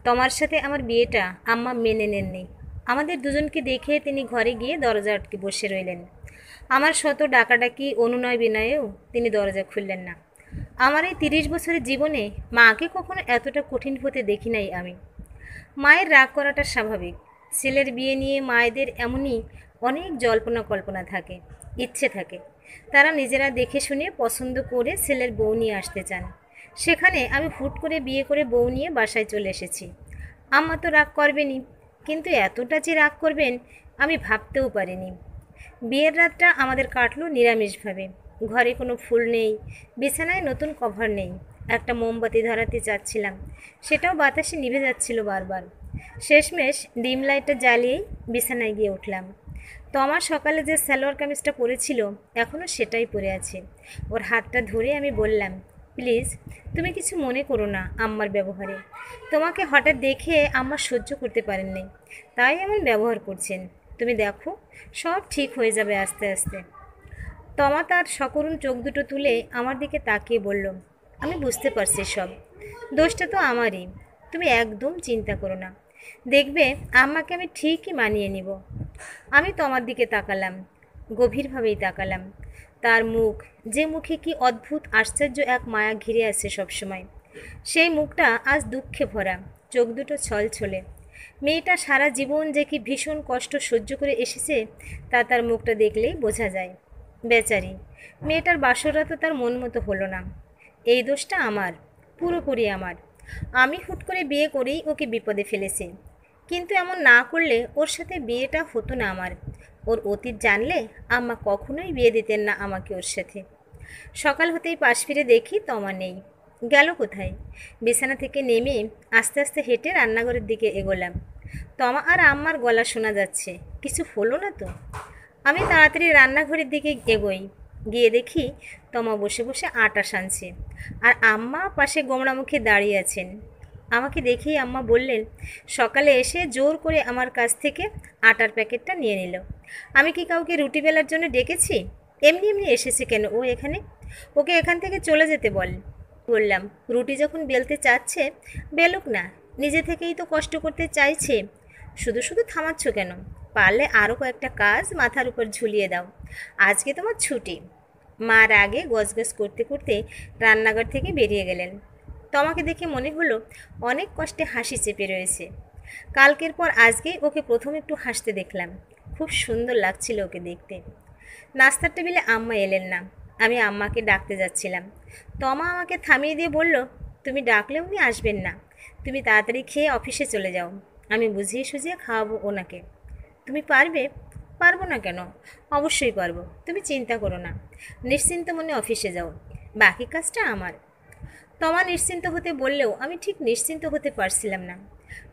তোমার সাথে আমার বিয়েটা আম্মা মেনে নেননি। আমাদের দুজনকে দেখে তিনি ঘরে গিয়ে দরজা আটকে বসে রইলেন। আমার শত ডাকাডাকি অনুনয় বিনয়েও তিনি দরজা খুললেন না। আমার এই 30 বছরের জীবনে মাকে কখনো এতটা কঠিন হতে দেখি নাই আমি। মায়ের রাগ করাটা স্বাভাবিক। ছেলের বিয়ে নিয়ে মায়েদের এমনই অনেক জল্পনা কল্পনা থাকে, ইচ্ছে থাকে। তারা নিজেরা দেখে শুনে পছন্দ করে ছেলের বউ নিয়ে আসতে চান। সেখানে আমি হুট করে বিয়ে করে বউ নিয়ে বাসায় চলে এসেছি। আম্মা তো রাগ করবেনই, কিন্তু এতটা যে রাগ করবেন আমি ভাবতেও পারিনি। বিয়ের রাতটা আমাদের কাটলো নিরামিষভাবে। ঘরে কোনো ফুল নেই, বিছানায় নতুন কভার নেই। একটা মোমবাতি ধরাতে চাচ্ছিলাম, সেটাও বাতাসে নিভে যাচ্ছিল বারবার। শেষমেশ ডিম লাইটটা জ্বালিয়েই বিছানায় গিয়ে উঠলাম। তমা সকালে যে সালোয়ার কামিজটা পরেছিল এখনও সেটাই পরে আছে। ওর হাতটা ধরে আমি বললাম, প্লিজ তুমি কিছু মনে করো না আম্মার ব্যবহারে। তোমাকে হঠাৎ দেখে আম্মা সহ্য করতে পারেননি, তাই এমন ব্যবহার করছেন। তুমি দেখো সব ঠিক হয়ে যাবে আস্তে আস্তে। তমা তার সকরুণ চোখ দুটো তুলে আমার দিকে তাকিয়ে বলল, আমি বুঝতে পারছি সব, দোষটা তো আমারই। তুমি একদম চিন্তা করো না, দেখবে আম্মাকে আমি ঠিকই মানিয়ে নিব। আমি তমার দিকে তাকালাম, গভীরভাবেই তাকালাম। তার মুখ, যে মুখে কি অদ্ভুত আশ্চর্য এক মায়া ঘিরে আছে সবসময়, সেই মুখটা আজ দুঃখে ভরা, চোখ দুটো ছলছলে। মেয়েটা সারা জীবন যে কি ভীষণ কষ্ট সহ্য করে এসেছে তা তার মুখটা দেখলেই বোঝা যায়। বেচারি মেয়েটার বাসররা তো তার মন মতো হলো না। এই দোষটা আমার, পুরোপুরি আমার। আমি হুট করে বিয়ে করেই ওকে বিপদে ফেলেছি। কিন্তু এমন না করলে ওর সাথে বিয়েটা হতো না আমার। ওর অতীত জানলে আম্মা কখনোই বিয়ে দিতেন না আমাকে ওর সাথে। সকাল হতেই পাশ ফিরে দেখি তমা নেই। গেল কোথায়? বিছানা থেকে নেমে আস্তে আস্তে হেঁটে রান্নাঘরের দিকে এগোলাম। তমা আর আম্মার গলা শোনা যাচ্ছে, কিছু হলো না তো? আমি তাড়াতাড়ি রান্নাঘরের দিকে এগোই। গিয়ে দেখি তমা বসে বসে আটা সানছে, আর আম্মা পাশে গোমড়া মুখে দাঁড়িয়ে আছেন। আমাকে দেখেই আম্মা বললেন, সকালে এসে জোর করে আমার কাছ থেকে আটার প্যাকেটটা নিয়ে নিল। আমি কি কাউকে রুটি বেলার জন্য ডেকেছি? এমনি এমনি এসেছে কেন ও এখানে? ওকে এখান থেকে চলে যেতে বল। বললাম, রুটি যখন বেলতে চাচ্ছে বেলুক না, নিজে থেকেই তো কষ্ট করতে চাইছে। শুধু শুধু থামাচ্ছ কেন? পারলে আরও কয়েকটা কাজ মাথার উপর ঝুলিয়ে দাও। আজকে তোমার ছুটি। মা রাগে গজগজ করতে করতে রান্নাঘর থেকে বেরিয়ে গেলেন। তোমাকে দেখে মনে হলো অনেক কষ্টে হাসি চেপে রয়েছে। কালকের পর আজকেই ওকে প্রথম একটু হাসতে দেখলাম। খুব সুন্দর লাগছিল ওকে দেখতে। নাস্তার টেবিলে আম্মা এলেন না। আমি আম্মাকে ডাকতে যাচ্ছিলাম। তমা আমাকে থামিয়ে দিয়ে বলল, তুমি ডাকলে উনি আসবেন না। তুমি তাড়াতাড়ি খেয়ে অফিসে চলে যাও। আমি বুঝিয়ে সুঝিয়ে খাওয়াবো ওনাকে। তুমি পারবে? পারবো না কেন, অবশ্যই পারবো। তুমি চিন্তা করো না, নিশ্চিন্ত মনে অফিসে যাও, বাকি কাজটা আমার। তমা নিশ্চিন্ত হতে বললেও আমি ঠিক নিশ্চিন্ত হতে পারছিলাম না।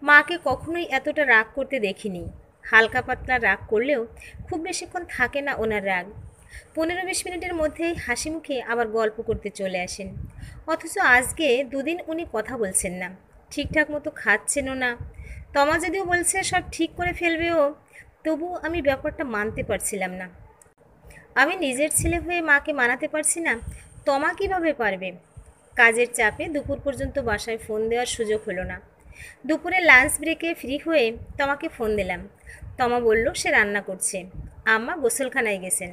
মাকে কখনোই এতটা রাগ করতে দেখিনি। হালকা পাতলা রাগ করলেও খুব বেশিক্ষণ থাকে না ওনার রাগ। 15-20 মিনিটের মধ্যেই হাসি মুখে আবার গল্প করতে চলে আসেন। অথচ আজকে দুদিন উনি কথা বলছেন না, ঠিকঠাক মতো খাচ্ছেনও না। তমা যদিও বলছে সব ঠিক করে ফেলবেও, তবু আমি ব্যাপারটা মানতে পারছিলাম না। আমি নিজের ছেলে হয়ে মাকে মানাতে পারছি না, তমা কিভাবে পারবে? কাজের চাপে দুপুর পর্যন্ত বাসায় ফোন দেওয়ার সুযোগ হলো না। দুপুরে লাঞ্চ ব্রেকে ফ্রি হয়ে তমাকে ফোন দিলাম। তমা বলল সে রান্না করছে, আম্মা গোসলখানায় গেছেন।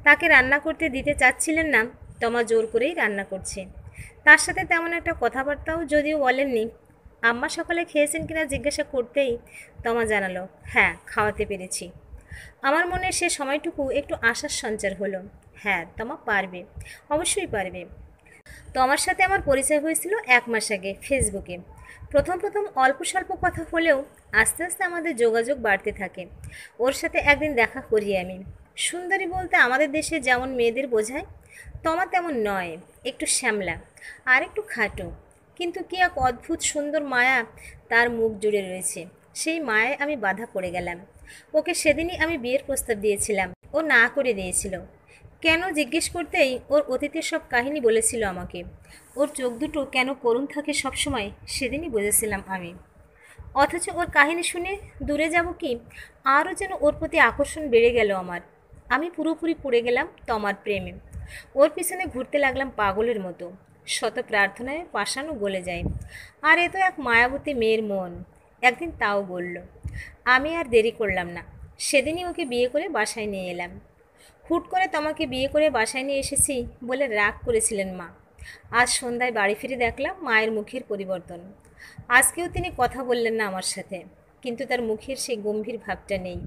তাকে রান্না করতে দিতে চাচ্ছিলেন না, তমা জোর করেই রান্না করছে। তার সাথে তেমন একটা কথাবার্তাও যদিও বলেননি। আম্মা সকালে খেয়েছেন কিনা জিজ্ঞাসা করতেই তমা জানালো, হ্যাঁ খাওয়াতে পেরেছি। আমার মনে সে সময়টুকু একটু আশার সঞ্চার হলো। হ্যাঁ তমা পারবে, অবশ্যই পারবে। তমার সাথে আমার পরিচয় হয়েছিল 1 মাস আগে ফেসবুকে। প্রথম প্রথম অল্প স্বল্প কথা হলেও আস্তে আস্তে আমাদের যোগাযোগ বাড়তে থাকে। ওর সাথে একদিন দেখা করি আমি। সুন্দরী বলতে আমাদের দেশে যেমন মেয়েদের বোঝায়, তমা তেমন নয়, একটু শ্যামলা আর একটু খাটো। কিন্তু কি এক অদ্ভুত সুন্দর মায়া তার মুখ জুড়ে রয়েছে। সেই মায়ায় আমি বাধা পড়ে গেলাম। ওকে সেদিনই আমি বিয়ের প্রস্তাব দিয়েছিলাম, ও না করে দিয়েছিল। কেন জিজ্ঞেস করতেই ওর অতীতের সব কাহিনী বলেছিল আমাকে। ওর চোখ দুটো কেন করুণ থাকে সবসময় সেদিনই বুঝেছিলাম আমি। অথচ ওর কাহিনী শুনে দূরে যাব কি, আরও যেন ওর প্রতি আকর্ষণ বেড়ে গেল আমার। আমি পুরোপুরি পড়ে গেলাম তমার প্রেমে। ওর পিছনে ঘুরতে লাগলাম পাগলের মতো। শত প্রার্থনায় পাষাণও গলে যায়। আর এ তো এক মায়াবতী মেয়ের মন। একদিন তাও বলল। আমি আর দেরি করলাম না, সেদিনই ওকে বিয়ে করে বাসায় নিয়ে এলাম। হুট করে তোমাকে বিয়ে করে বাসায় নিয়ে এসেছি বলে রাগ করেছিলেন মা। আজ সন্ধ্যায় বাড়ি ফিরে দেখলাম মায়ের মুখের পরিবর্তন। আজকেও তিনি কথা বললেন না আমার সাথে, কিন্তু তার মুখের সেই গম্ভীর ভাবটা নেই।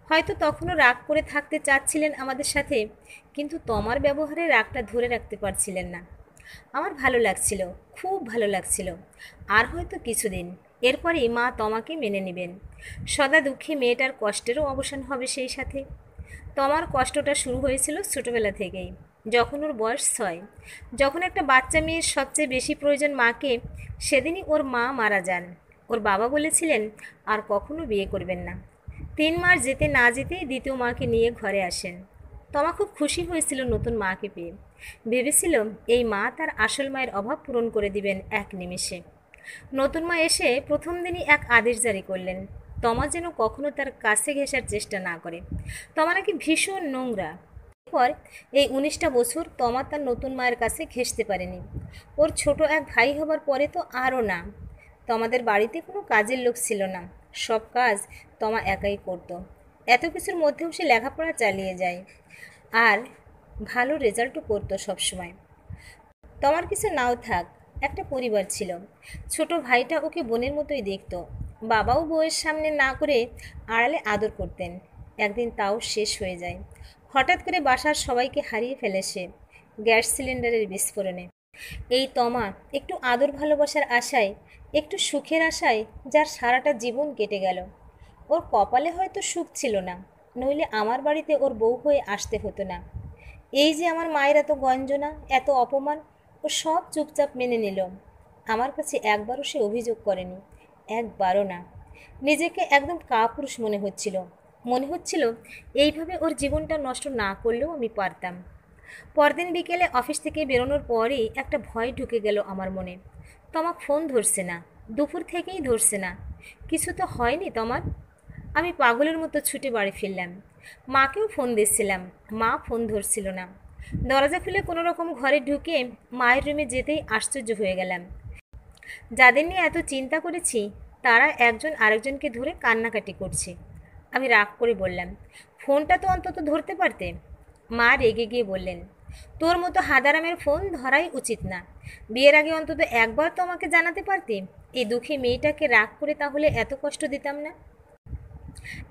হয়তো তখনও রাগ করে থাকতে চাচ্ছিলেন আমাদের সাথে, কিন্তু তোমার ব্যবহারে রাগটা ধরে রাখতে পারছিলেন না। আমার ভালো লাগছিল, খুব ভালো লাগছিল। আর হয়তো কিছুদিন এরপরেই মা তোমাকে মেনে নেবেন। সদা দুঃখে মেয়েটার কষ্টেরও অবসান হবে সেই সাথে। তোমার কষ্টটা শুরু হয়েছিল ছোটোবেলা থেকেই, যখন ওর বয়স 6। যখন একটা বাচ্চা মেয়ের সবচেয়ে বেশি প্রয়োজন মাকে, সেদিনই ওর মা মারা যান। ওর বাবা বলেছিলেন আর কখনো বিয়ে করবেন না। 3 মাস যেতে না যেতেই দ্বিতীয় মাকে নিয়ে ঘরে আসেন। তমা খুব খুশি হয়েছিল নতুন মাকে পেয়ে। ভেবেছিল এই মা তার আসল মায়ের অভাব পূরণ করে দিবেন এক নিমেষে। নতুন মা এসে প্রথম দিনই এক আদেশ জারি করলেন, তমা যেন কখনো তার কাছে ঘেঁষার চেষ্টা না করে। তমা নাকি ভীষণ নোংরা। এরপর এই 19টা বছর তমা তার নতুন মায়ের কাছে ঘেঁষতে পারেনি। ওর ছোট এক ভাই হবার পরে তো আরও না। তমাদের বাড়িতে কোনো কাজের লোক ছিল না, সব কাজ তমা একাই করত। এত কিছুর মধ্যেও সে লেখাপড়া চালিয়ে যায়, আর ভালো রেজাল্টও করতো সবসময়। তোমার কিছু নাও থাক, একটা পরিবার ছিল। ছোট ভাইটা ওকে বোনের মতোই দেখত। বাবাও বউয়ের সামনে না করে আড়ালে আদর করতেন। একদিন তাও শেষ হয়ে যায়। হঠাৎ করে বাসার সবাইকে হারিয়ে ফেলে সে, গ্যাস সিলিন্ডারের বিস্ফোরণে। এই তমা একটু আদর ভালোবাসার আশায়, একটু সুখের আশায় যার সারাটা জীবন কেটে গেল। ওর কপালে হয়তো সুখ ছিল না, নইলে আমার বাড়িতে ওর বউ হয়ে আসতে হতো না। এই যে আমার মায়ের এত গঞ্জনা, এত অপমান, ও সব চুপচাপ মেনে নিল। আমার কাছে একবারও সে অভিযোগ করেনি, একবারও না। নিজেকে একদম কাপুরুষ মনে হচ্ছিল এইভাবে ওর জীবনটা নষ্ট না করলেও আমি পারতাম। পরদিন বিকেলে অফিস থেকে বেরোনোর পরেই একটা ভয় ঢুকে গেল আমার মনে। তোমার ফোন ধরছে না, দুপুর থেকেই ধরছে না। কিছু তো হয়নি তোমার? আমি পাগলের মতো ছুটে বাড়ি ফিরলাম। মাকেও ফোন দিচ্ছিলাম, মা ফোন ধরছিল না। দরজা খুলে কোনো রকম ঘরে ঢুকে মায়ের রুমে যেতেই আশ্চর্য হয়ে গেলাম। যাদের নিয়ে এত চিন্তা করেছি তারা একজন আরেকজনকে ধরে কান্নাকাটি করছে। আমি রাগ করে বললাম, ফোনটা তো অন্তত ধরতে পারতে। মা রেগে গিয়ে বললেন, তোর মতো হাদারামের ফোন ধরাই উচিত না। বিয়ের আগে অন্তত একবার তো আমাকে জানাতে পারতে। এই দুঃখী মেয়েটাকে রাগ করে তাহলে এত কষ্ট দিতাম না।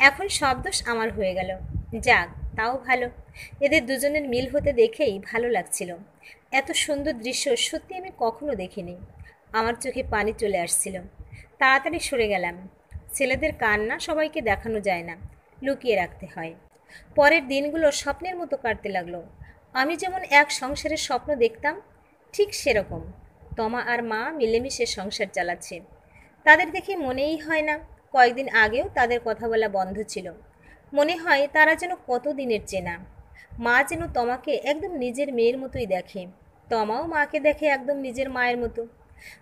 এখন সব দোষ আমার হয়ে গেল। যাক, তাও ভালো। এদের দুজনের মিল হতে দেখেই ভালো লাগছিল। এত সুন্দর দৃশ্য সত্যি আমি কখনো দেখিনি। আমার চোখে পানি চলে আসছিল। তাড়াতাড়ি সরে গেলাম। ছেলেদের কান্না সবাইকে দেখানো যায় না, লুকিয়ে রাখতে হয়। পরের দিনগুলো স্বপ্নের মতো কাটতে লাগলো। আমি যেমন এক সংসারের স্বপ্ন দেখতাম, ঠিক সেরকম তমা আর মা মিলেমিশে সংসার চালাচ্ছে। তাদের দেখে মনেই হয় না কয়েকদিন আগেও তাদের কথা বলা বন্ধ ছিল। মনে হয় তারা যেন কত দিনের চেনা। মা যেন তমাকে একদম নিজের মেয়ের মতোই দেখে, তমাও মাকে দেখে একদম নিজের মায়ের মতো।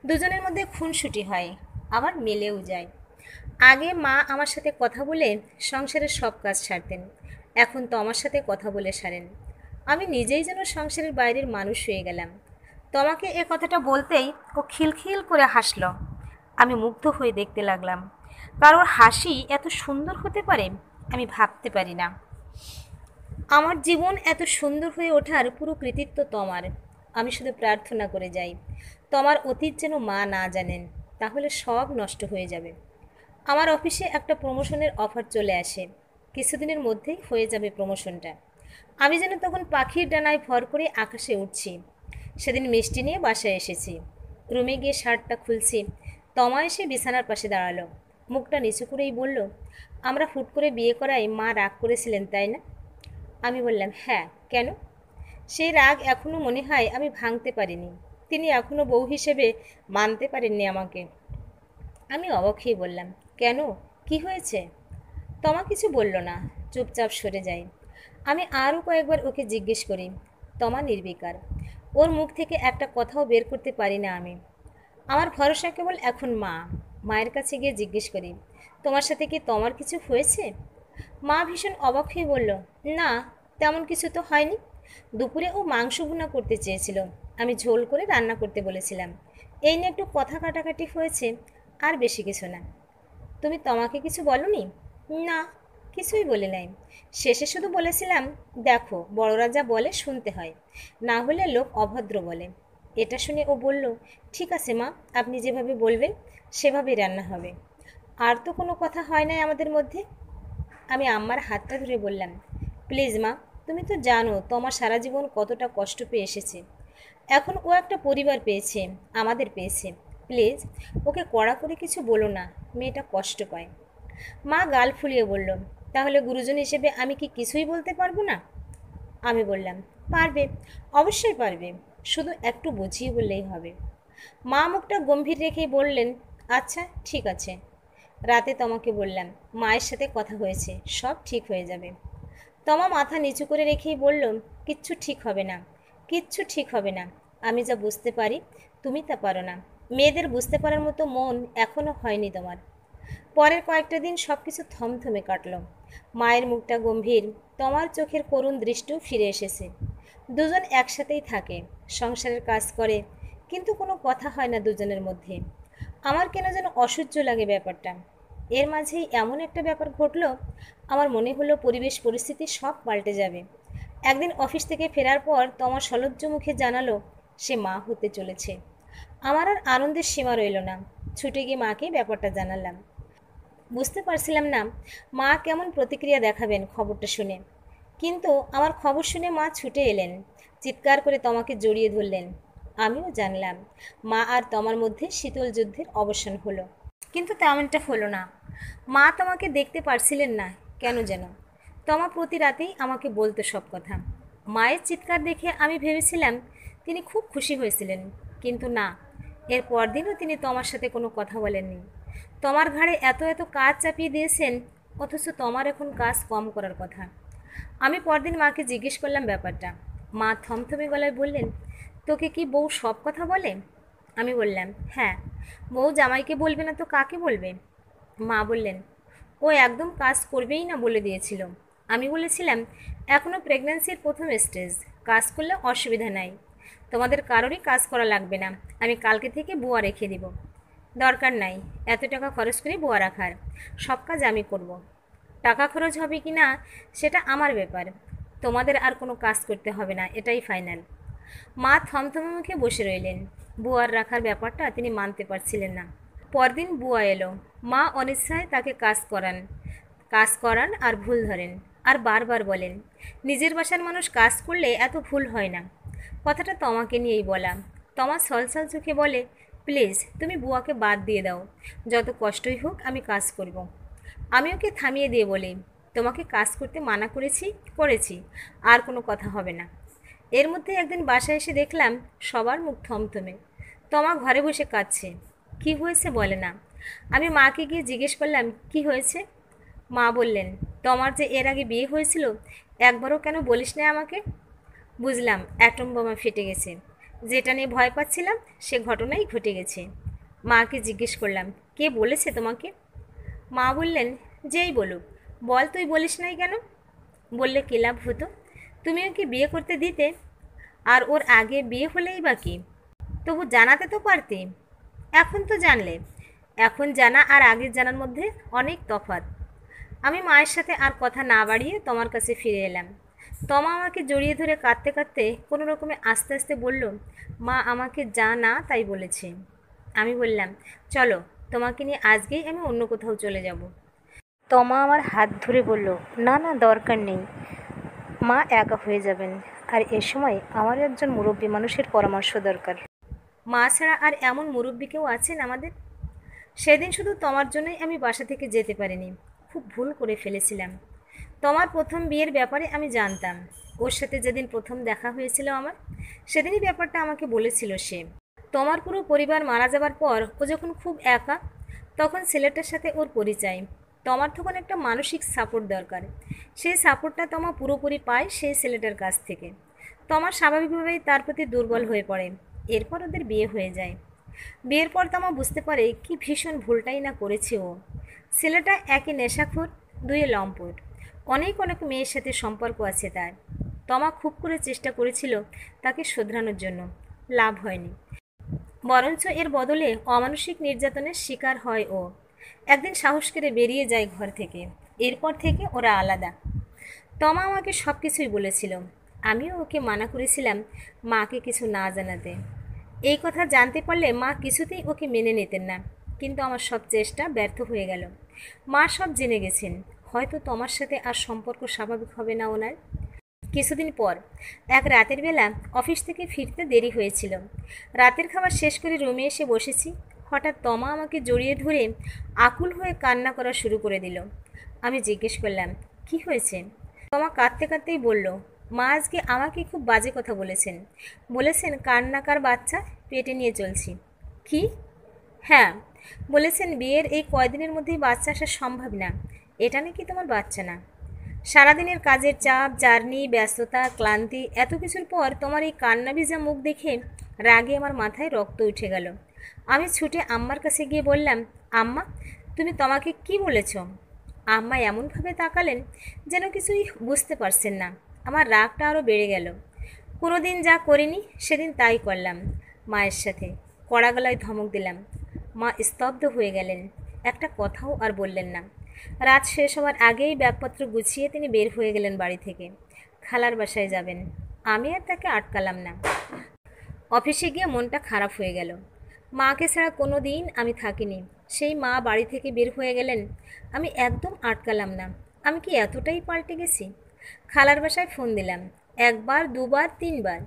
দুজনের মধ্যে খুনসুটি হয়, আবার মেলেও যায়। আগে মা আমার সাথে কথা বলে সংসারের সব কাজ সারতেন, এখন তমার সাথে কথা বলে সারেন। আমি নিজেই যেন সংসারের বাইরের মানুষ হয়ে গেলাম। তমাকে এ কথাটা বলতেই ও খিলখিল করে হাসল। আমি মুগ্ধ হয়ে দেখতে লাগলাম। কারোর হাসি এত সুন্দর হতে পারে আমি ভাবতে পারি না। আমার জীবন এত সুন্দর হয়ে ওঠার পুরো কৃতিত্ব তমার। আমি শুধু প্রার্থনা করে যাই, তমার অতীত যেন মা না জানেন, তাহলে সব নষ্ট হয়ে যাবে। আমার অফিসে একটা প্রমোশনের অফার চলে আসে। কিছুদিনের মধ্যেই হয়ে যাবে প্রমোশনটা। আমি যেন তখন পাখির ডানায় ভর করে আকাশে উঠছি। সেদিন মিষ্টি নিয়ে বাসায় এসেছি। রুমে গিয়ে শার্টটা খুলছি, তমা এসে বিছানার পাশে দাঁড়ালো। মুখটা নিচু করেই বলল, আমরা হুট করে বিয়ে করায় মা রাগ করেছিলেন তাই না? আমি বললাম, হ্যাঁ, কেন? সেই রাগ এখনও মনে হয় আমি ভাঙতে পারিনি। তিনি এখনও বউ হিসেবে মানতে পারেননি আমাকে। আমি অবাক হয়ে বললাম, কেন, কি হয়েছে? তমা কিছু বলল না, চুপচাপ সরে যায়। আমি আরও কয়েকবার ওকে জিজ্ঞেস করি, তমা নির্বিকার। ওর মুখ থেকে একটা কথাও বের করতে পারি না আমি। আমার ভরসা কেবল এখন মা। মায়ের কাছে গিয়ে জিজ্ঞেস করি, তোমার সাথে কি তমার কিছু হয়েছে? মা ভীষণ অবাক হয়ে বলল, না, তেমন কিছু তো হয়নি। দুপুরে ও মাংস ভুনা করতে চেয়েছিল, আমি ঝোল করে রান্না করতে বলেছিলাম। এই নিয়ে একটু কথা কাটাকাটি হয়েছে, আর বেশি কিছু না। তুমি তমাকে কিছু বলনি? না, কিছুই বলি নাই। শেষে শুধু বলেছিলাম, দেখো বড়রা যা বলে শুনতে হয়, না হলে লোক অভদ্র বলে। এটা শুনে ও বলল, ঠিক আছে মা, আপনি যেভাবে বলবেন সেভাবেই রান্না হবে। আর তো কোনো কথা হয় নাই আমাদের মধ্যে। আমি আম্মার হাতটা ধরে বললাম, প্লিজ মা, তুমি তো জানো তোমার সারা জীবন কতটা কষ্ট পেয়ে এসেছে। এখন ও একটা পরিবার পেয়েছে, আমাদের পেয়েছে। প্লিজ ওকে কড়া করে কিছু বলো না, মেয়েটা কষ্ট পায়। মা গাল ফুলিয়ে বলল, তাহলে গুরুজন হিসেবে আমি কি কিছুই বলতে পারবো না? আমি বললাম, পারবে, অবশ্যই পারবে, শুধু একটু বুঝিয়ে বললেই হবে। মা মুখটা গম্ভীর রেখেই বললেন, আচ্ছা ঠিক আছে। রাতে তোমাকে বললাম, মায়ের সাথে কথা হয়েছে, সব ঠিক হয়ে যাবে। তমা মাথা নিচু করে রেখেই বলল, কিচ্ছু ঠিক হবে না, কিচ্ছু ঠিক হবে না। আমি যা বুঝতে পারি তুমি তা পারো না। মেয়েদের বুঝতে পারার মতো মন এখনও হয়নি তোমার। পরের কয়েকটা দিন সব কিছু থমথমে কাটল। মায়ের মুখটা গম্ভীর, তোমার চোখের করুণ দৃষ্টিও ফিরে এসেছে। দুজন একসাথেই থাকে, সংসারের কাজ করে, কিন্তু কোনো কথা হয় না দুজনের মধ্যে। আমার কেন যেন অসহ্য লাগে ব্যাপারটা। এর মাঝেই এমন একটা ব্যাপার ঘটলো, আমার মনে হলো পরিবেশ পরিস্থিতি সব পাল্টে যাবে। একদিন অফিস থেকে ফেরার পর তোমার সলজ্জ মুখে জানালো সে মা হতে চলেছে। আমার আর আনন্দের সীমা রইল না। ছুটে গিয়ে মাকে ব্যাপারটা জানালাম। বুঝতে পারছিলাম না মা কেমন প্রতিক্রিয়া দেখাবেন খবরটা শুনে। কিন্তু আমার খবর শুনে মা ছুটে এলেন, চিৎকার করে তমাকে জড়িয়ে ধরলেন। আমিও জানলাম মা আর তমার মধ্যে শীতল যুদ্ধের অবসান হলো। কিন্তু তেমনটা হলো না। মা তোমাকে দেখতে পারছিলেন না কেন যেন। তমা প্রতি রাতেই আমাকে বলতো সব কথা। মায়ের চিৎকার দেখে আমি ভেবেছিলাম তিনি খুব খুশি হয়েছিলেন, কিন্তু না। এর পরদিনও তিনি তমার সাথে কোনো কথা বলেননি। তমার ঘাড়ে এত এত কাজ চাপিয়ে দিয়েছেন, অথচ তমার এখন কাজ কম করার কথা। আমি পরদিন মাকে জিজ্ঞেস করলাম ব্যাপারটা। মা থমথমে গলায় বললেন, তোকে কি বউ সব কথা বলে? আমি বললাম, হ্যাঁ। বউ জামাইকে বলবে না তো কাকে বলবে? মা বললেন, ও একদম কাজ করবেই না বলে দিয়েছিল। আমি বলেছিলাম, এখনও প্রেগন্যান্সির প্রথম স্টেজ, কাজ করলে অসুবিধা নাই। তোমাদের কারোরই কাজ করা লাগবে না, আমি কালকে থেকে বুয়া রেখে দিব। দরকার নাই এত টাকা খরচ করে বুয়া রাখার, সব কাজ আমি করব। টাকা খরচ হবে কি না সেটা আমার ব্যাপার, তোমাদের আর কোনো কাজ করতে হবে না, এটাই ফাইনাল। মা থমথমে মুখে বসে রইলেন। বুয়ার রাখার ব্যাপারটা তিনি মানতে পারছিলেন না। পরদিন বুয়া এলো। মা অনিচ্ছায় তাকে কাজ করান আর ভুল ধরেন, আর বারবার বলেন, নিজের বাসার মানুষ কাজ করলে এত ভুল হয় না। কথাটা তমাকে নিয়েই বলা। তমা ছলছল চোখে বলে, প্লিজ তুমি বুয়াকে বাদ দিয়ে দাও, যত কষ্টই হোক আমি কাজ করব। আমি ওকে থামিয়ে দিয়ে বলি, তোমাকে কাজ করতে মানা করেছি, আর কোনো কথা হবে না। এর মধ্যে একদিন বাসায় এসে দেখলাম সবার মুখ থমথমে। তমা ঘরে বসে কাঁদছে। কি হয়েছে বলে না। আমি মাকে গিয়ে জিজ্ঞেস করলাম, কি হয়েছে? মা বললেন, তোমার যে এর আগে বিয়ে হয়েছিল, একবারও কেন বলিস না আমাকে? বুঝলাম অ্যাটম বোমা ফেটে গেছে। যেটা নিয়ে ভয় পাচ্ছিলাম সে ঘটনাই ঘটে গেছে। মাকে জিজ্ঞেস করলাম, কে বলেছে তোমাকে? মা বললেন, যেই বলুক। বল তুই বলিস নাই কেন? বললে কি লাভ হতো? তুমি ওকে বিয়ে করতে দিতে, আর ওর আগে বিয়ে হলেই বা কি? তবু জানাতে তো পারতে। এখন তো জানলে। এখন জানা আর আগের জানার মধ্যে অনেক তফাৎ। আমি মায়ের সাথে আর কথা না বাড়িয়ে তোমার কাছে ফিরে এলাম। তমা আমাকে জড়িয়ে ধরে কাঁদতে কাঁদতে কোনো রকমে আস্তে আস্তে বলল, মা আমাকে যা না তাই বলেছে। আমি বললাম, চলো তোমাকে নিয়ে আজকেই আমি অন্য কোথাও চলে যাব। তমা আমার হাত ধরে বলল, না না, দরকার নেই, মা একা হয়ে যাবেন, আর এ সময় আমারও একজন মুরব্বী মানুষের পরামর্শ দরকার। মা ছাড়া আর এমন মুরব্বী কেউ আছেন আমাদের? সেদিন শুধু তোমার জন্যই আমি বাসা থেকে যেতে পারিনি। খুব ভুল করে ফেলেছিলাম। তোমার প্রথম বিয়ের ব্যাপারে আমি জানতাম। ওর সাথে যেদিন প্রথম দেখা হয়েছিল আমার, সেদিনই ব্যাপারটা আমাকে বলেছিল সে। তোমার পুরো পরিবার মারা যাবার পর ও যখন খুব একা, তখন ছেলেটার সাথে ওর পরিচয়। তোমার তখন একটা মানসিক সাপোর্ট দরকার। সেই সাপোর্টটা তোমার পুরোপুরি পায় সেই ছেলেটার কাছ থেকে। তোমার স্বাভাবিকভাবেই তার প্রতি দুর্বল হয়ে পড়ে। এরপর ওদের বিয়ে হয়ে যায়। বিয়ের পর তমা বুঝতে পারে কি ভীষণ ভুলটাই না করেছে ও। ছেলেটা একে নেশাখোর, দুয়ে লম্পট, অনেক অনেক মেয়ের সাথে সম্পর্ক আছে তার। তমা খুব করে চেষ্টা করেছিল তাকে শোধরানোর জন্য। লাভ হয়নি, বরঞ্চ এর বদলে অমানসিক নির্যাতনের শিকার হয় ও। একদিন সাহস করে বেরিয়ে যায় ঘর থেকে। এরপর থেকে ওরা আলাদা। তমা আমাকে সব কিছুই বলেছিল। আমিও ওকে মানা করেছিলাম মাকে কিছু না জানাতে। এই কথা জানতে পারলে মা কিছুতেই ওকে মেনে নিতেন না। কিন্তু আমার সব চেষ্টা ব্যর্থ হয়ে গেল। মা সব জেনে গেছেন। হয়তো তোমার সাথে আর সম্পর্ক স্বাভাবিক হবে না ওনার। কিছুদিন পর এক রাতের বেলা অফিস থেকে ফিরতে দেরি হয়েছিল। রাতের খাবার শেষ করে রুমে এসে বসেছি। হঠাৎ তমা আমাকে জড়িয়ে ধরে আকুল হয়ে কান্না করা শুরু করে দিল। আমি জিজ্ঞেস করলাম, কি হয়েছে? তমা কাঁদতে কাঁদতেই বলল, মা আজকে আমাকে খুব বাজে কথা বলেছেন। বলেছেন কান্নাকার বাচ্চা পেটে নিয়ে চলছি। কি? হ্যাঁ, বলেছেন বিয়ের এই কয়দিনের মধ্যেই বাচ্চা আসা সম্ভব না। এটা নাকি তোমার বাচ্চা না। সারাদিনের কাজের চাপ, জার্নি, ব্যস্ততা, ক্লান্তি, এত কিছুর পর তোমার এই কান্না ভিজা মুখ দেখে রাগে আমার মাথায় রক্ত উঠে গেল। আমি ছুটে আম্মার কাছে গিয়ে বললাম, আম্মা, তুমি তোমাকে কি বলেছ? আম্মা এমনভাবে তাকালেন যেন কিছুই বুঝতে পারছেন না। আমার রাগটা আরও বেড়ে গেল। কোনো দিন যা করিনি সেদিন তাই করলাম। মায়ের সাথে কড়া গলায় ধমক দিলাম। মা স্তব্ধ হয়ে গেলেন, একটা কথাও আর বললেন না। রাত শেষ হওয়ার আগেই ব্যাগপত্র গুছিয়ে তিনি বের হয়ে গেলেন বাড়ি থেকে। খালার বাসায় যাবেন। আমি আর তাকে আটকালাম না। অফিসে গিয়ে মনটা খারাপ হয়ে গেল। মাকে ছাড়া কোনো দিন আমি থাকিনি। সেই মা বাড়ি থেকে বের হয়ে গেলেন, আমি একদম আটকালাম না। আমি কি এতটাই পাল্টে গেছি? খালার বাসায় ফোন দিলাম, একবার, দুবার, তিনবার।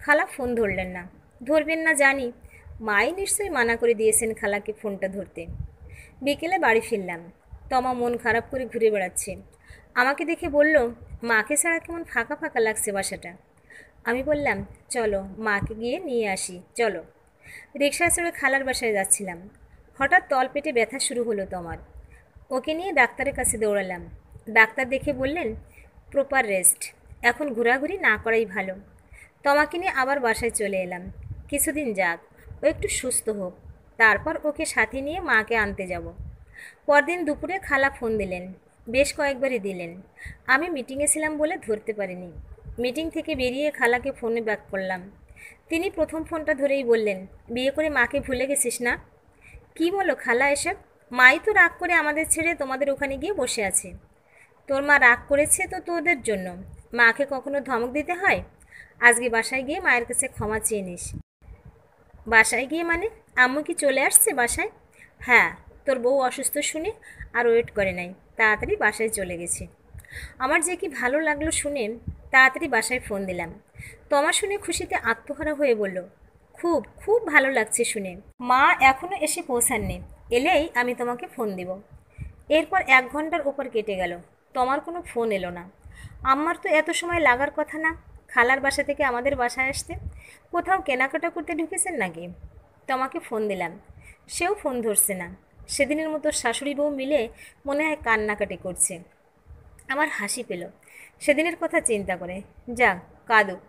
খালা ফোন ধরলেন না। ধরবেন না জানি, মাই নিশ্চয়ই মানা করে দিয়েছেন খালাকে ফোনটা ধরতে। বিকেলে বাড়ি ফিরলাম। তমা মন খারাপ করে ঘুরে বেড়াচ্ছে। আমাকে দেখে বলল, মাকে ছাড়া কেমন ফাঁকা ফাঁকা লাগছে বাসাটা। আমি বললাম, চলো মাকে গিয়ে নিয়ে আসি, চলো। রিকশা চড়ে খালার বাসায় যাচ্ছিলাম। হঠাৎ তলপেটে ব্যথা শুরু হলো তোমার। ওকে নিয়ে ডাক্তারের কাছে দৌড়ালাম। ডাক্তার দেখে বললেন, প্রপার রেস্ট, এখন ঘোরাঘুরি না করাই ভালো। তোমাকে নিয়ে আবার বাসায় চলে এলাম। কিছুদিন যাক, ও একটু সুস্থ হোক, তারপর ওকে সাথে নিয়ে মাকে আনতে যাব। পরদিন দুপুরে খালা ফোন দিলেন, বেশ কয়েকবারই দিলেন। আমি মিটিংয়ে ছিলাম বলে ধরতে পারিনি। মিটিং থেকে বেরিয়ে খালাকে ফোনে ব্যাক করলাম। তিনি প্রথম ফোনটা ধরেই বললেন, বিয়ে করে মাকে ভুলে গেছিস না? কি বলো খালা এসব? মাই তো রাগ করে আমাদের ছেড়ে তোমাদের ওখানে গিয়ে বসে আছে। তোর মা রাগ করেছে তো তোদের জন্য। মাকে কখনো ধমক দিতে হয়? আজকে বাসায় গিয়ে মায়ের কাছে ক্ষমা চেয়ে নিস। বাসায় গিয়ে মানে? আম্মু কি চলে আসছে বাসায়? হ্যাঁ, তোর বউ অসুস্থ শুনে আর ওয়েট করে নাই, তাড়াতাড়ি বাসায় চলে গেছে। আমার যে কি ভালো লাগলো শুনে তাড়াতাড়ি বাসায় ফোন দিলাম। তোমার শুনে খুশিতে আত্মহারা হয়ে বলল, খুব খুব ভালো লাগছে শুনে। মা এখনও এসে পৌঁছাননি, এলেই আমি তোমাকে ফোন দিব। এরপর 1 ঘন্টার উপর কেটে গেল, তোমার কোনো ফোন এলো না। আম্মার তো এত সময় লাগার কথা না খালার বাসা থেকে আমাদের বাসায় আসতে। কোথাও কেনাকাটা করতে ঢুকেছেন নাকি? তোমাকে ফোন দিলাম, সেও ফোন ধরছে না। সেদিনের মতো শাশুড়ি বউ মিলে মনে হয় কান্নাকাটি করছে। আমার হাসি পেল সেদিনের কথা চিন্তা করে। যাক, কাঁদুক,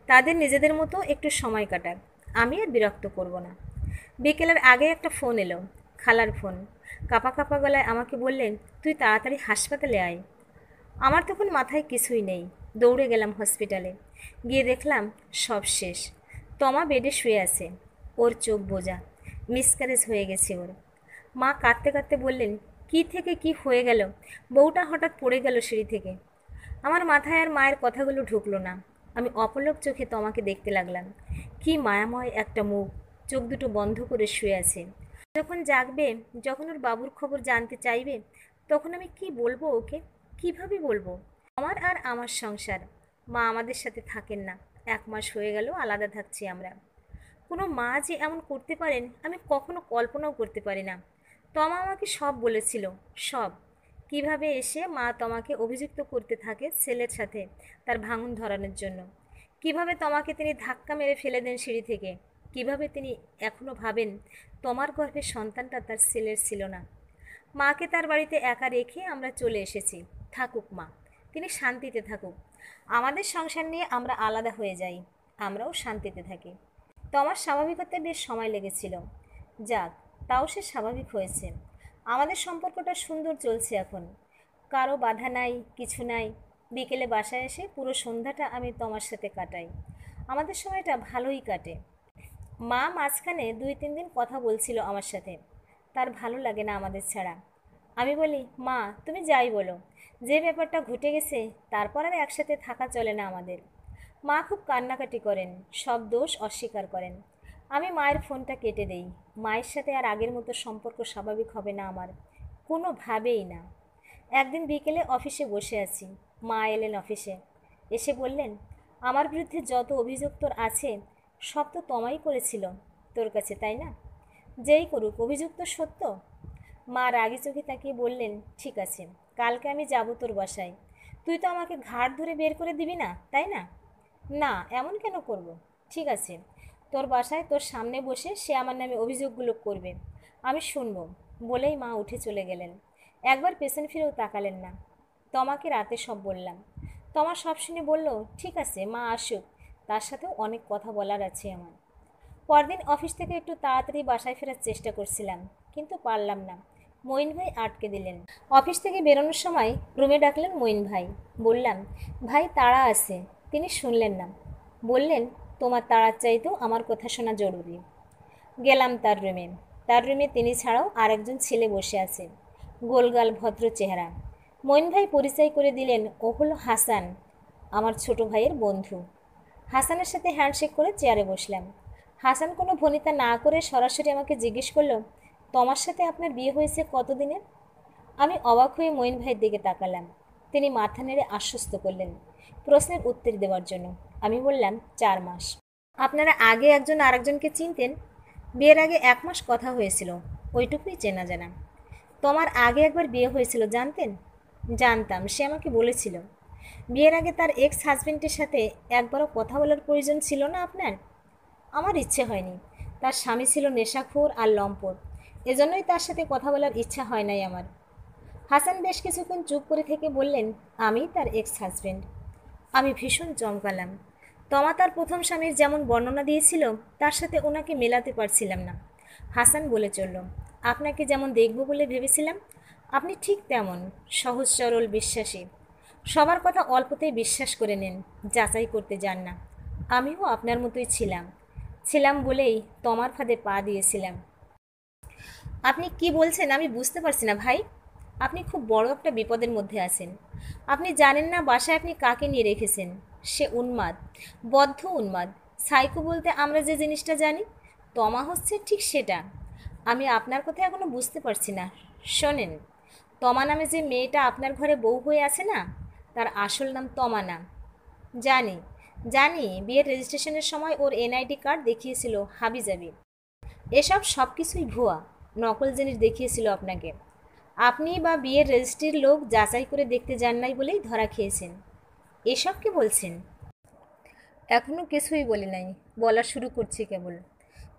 তাদের নিজেদের মতো একটু সময় কাটাক, আমি আর বিরক্ত করব না। বিকেলের আগে একটা ফোন এলো, খালার ফোন। কাঁপা কাঁপা গলায় আমাকে বললেন, তুই তাড়াতাড়ি হাসপাতালে আয়। আমার তখন মাথায় কিছুই নেই। দৌড়ে গেলাম হসপিটালে। গিয়ে দেখলাম সব শেষ। তমা বেডে শুয়ে আছে, ওর চোখ বোঝা, মিসক্যারেজ হয়ে গেছে ওর। মা কাঁদতে কাঁদতে বললেন, কি থেকে কি হয়ে গেল? বউটা হঠাৎ পড়ে গেল সিঁড়ি থেকে। আমার মাথায় আর মায়ের কথাগুলো ঢুকলো না। আমি অপলক চোখে তমাকে দেখতে লাগলাম। কি মায়াময় একটা মুখ, চোখ দুটো বন্ধ করে শুয়ে আছে। যখন জাগবে, যখন ওর বাবুর খবর জানতে চাইবে, তখন আমি কি বলবো ওকে? কিভাবে বলবো? আমার আর আমার সংসার। মা আমাদের সাথে থাকেন না, 1 মাস হয়ে গেল আলাদা থাকছি আমরা। কোনো মা যে এমন করতে পারেন আমি কখনো কল্পনাও করতে পারি না। তমা আমাকে সব বলেছিল, সব। কিভাবে এসে মা তমাকে অভিযুক্ত করতে থাকে ছেলের সাথে তার ভাঙন ধরানোর জন্য। কিভাবে তমাকে তিনি ধাক্কা মেরে ফেলে দেন সিঁড়ি থেকে। কিভাবে তিনি এখনও ভাবেন তমার গর্ভের সন্তানটা তার ছেলের ছিল না। মাকে তার বাড়িতে একা রেখে আমরা চলে এসেছি। থাকুক মা, তিনি শান্তিতে থাকুক। আমাদের সংসার নিয়ে আমরা আলাদা হয়ে যাই, আমরাও শান্তিতে থাকি। তমার স্বাভাবিক হতে বেশ সময় লেগেছিল। যাক, তাও সে স্বাভাবিক হয়েছে। আমাদের সম্পর্কটা সুন্দর চলছে এখন। কারো বাধা নাই, কিছু নাই। বিকেলে বাসায় এসে পুরো সন্ধ্যাটা আমি তমার সাথে কাটাই। আমাদের সময়টা ভালোই কাটে। মা মাঝখানে 2-3 দিন কথা বলছিল আমার সাথে, তার ভালো লাগে না আমাদের ছাড়া। আমি বলি, মা তুমি যাই বলো, যে ব্যাপারটা ঘটে গেছে তারপর আর একসাথে থাকা চলে না আমাদের। মা খুব কান্নাকাটি করেন, সব দোষ অস্বীকার করেন। আমি মায়ের ফোনটা কেটে দেই। মায়ের সাথে আর আগের মতো সম্পর্ক স্বাভাবিক হবে না আমার, কোনোভাবেই না। একদিন বিকেলে অফিসে বসে আছি, মা এলেন অফিসে। এসে বললেন, আমার বিরুদ্ধে যত অভিযোগ তোর আছে সব তো তমাই করেছিল তোর কাছে, তাই না? যেই করুক, অভিযোগ তো সত্য। মা রাগি চোখে তাকিয়ে বললেন, ঠিক আছে, কালকে আমি যাব তোর বাসায়। তুই তো আমাকে ঘাড় ধরে বের করে দিবি না, তাই না? না, এমন কেন করব? ঠিক আছে, তোর বাসায় তোর সামনে বসে সে আমার নামে অভিযোগগুলো করবে, আমি শুনবো। বলেই মা উঠে চলে গেলেন। একবার পেছন ফিরেও তাকালেন না। তমাকে রাতে সব বললাম। তমা সব শুনে বলল, ঠিক আছে মা আসুক, তার সাথেও অনেক কথা বলার আছে আমার। পরদিন অফিস থেকে একটু তাড়াতাড়ি বাসায় ফেরার চেষ্টা করছিলাম, কিন্তু পারলাম না। মঈন ভাই আটকে দিলেন। অফিস থেকে বেরোনোর সময় রুমে ডাকলেন মঈন ভাই। বললাম, ভাই তাড়া আছে। তিনি শুনলেন না, বললেন, তোমার তাড়ার চাইতেও আমার কথা শোনা জরুরি। গেলাম তার রুমে। তার রুমে তিনি ছাড়াও আরেকজন ছেলে বসে আছে, গোলগাল ভদ্র চেহারা। মঈন ভাই পরিচয় করে দিলেন, ও হলো হাসান, আমার ছোট ভাইয়ের বন্ধু। হাসানের সাথে হ্যান্ডশেক করে চেয়ারে বসলাম। হাসান কোনো ভনিতা না করে সরাসরি আমাকে জিজ্ঞেস করলো, তোমার সাথে আপনার বিয়ে হয়েছে কতদিনে? আমি অবাক হয়ে মঈন ভাইয়ের দিকে তাকালাম। তিনি মাথা নেড়ে আশ্বস্ত করলেন প্রশ্নের উত্তর দেওয়ার জন্য। আমি বললাম, 4 মাস। আপনারা আগে একজন আরেকজনকে চিনতেন? বিয়ের আগে 1 মাস কথা হয়েছিল, ওইটুকুই চেনা জানা। তোমার আগে একবার বিয়ে হয়েছিল, জানতেন? জানতাম, সে আমাকে বলেছিল। বিয়ের আগে তার এক্স হাজবেন্ডের সাথে একবারও কথা বলার প্রয়োজন ছিল না আপনার? আমার ইচ্ছে হয়নি। তার স্বামী ছিল নেশাখোর আর লম্পট, এজন্যই তার সাথে কথা বলার ইচ্ছা হয় নাই আমার। হাসান বেশ কিছুক্ষণ চুপ করে থেকে বললেন, আমি তার এক্স হাজবেন্ড। আমি ভীষণ চমকালাম। তমা তার প্রথম স্বামীর যেমন বর্ণনা দিয়েছিল তার সাথে ওনাকে মেলাতে পারছিলাম না। হাসান বলে চলল, আপনাকে যেমন দেখব বলে ভেবেছিলাম আপনি ঠিক তেমন, সহজ সরল বিশ্বাসী। সবার কথা অল্পতেই বিশ্বাস করে নেন, যাচাই করতে যান না। আমিও আপনার মতোই ছিলাম, ছিলাম বলেই তমার ফাঁদে পা দিয়েছিলাম। আপনি কি বলছেন আমি বুঝতে পারছি না ভাই। আপনি খুব বড় একটা বিপদের মধ্যে আছেন। আপনি জানেন না বাসায় আপনি কাকে নিয়ে রেখেছেন। সে উন্মাদ, বদ্ধ উন্মাদ। সাইকো বলতে আমরা যে জিনিসটা জানি, তমা হচ্ছে ঠিক সেটা। আমি আপনার কথা এখনো বুঝতে পারছি না। শোনেন, তমা নামে যে মেয়েটা আপনার ঘরে বউ হয়ে আছে না, তার আসল নাম তমা না। জানি, জানি, বিয়ের রেজিস্ট্রেশনের সময় ওর এনআইডি কার্ড দেখিয়েছিল হাবিজাবি। এসব সব কিছুই ভুয়া, নকল জিনিস দেখিয়েছিল আপনাকে। আপনি বা বিয়ের রেজিস্ট্রির লোক যাচাই করে দেখতে যান নাই বলেই ধরা খেয়েছেন। এসব কি বলছেন? এখনও কিছুই বলি নাই, বলা শুরু করছি কেবল।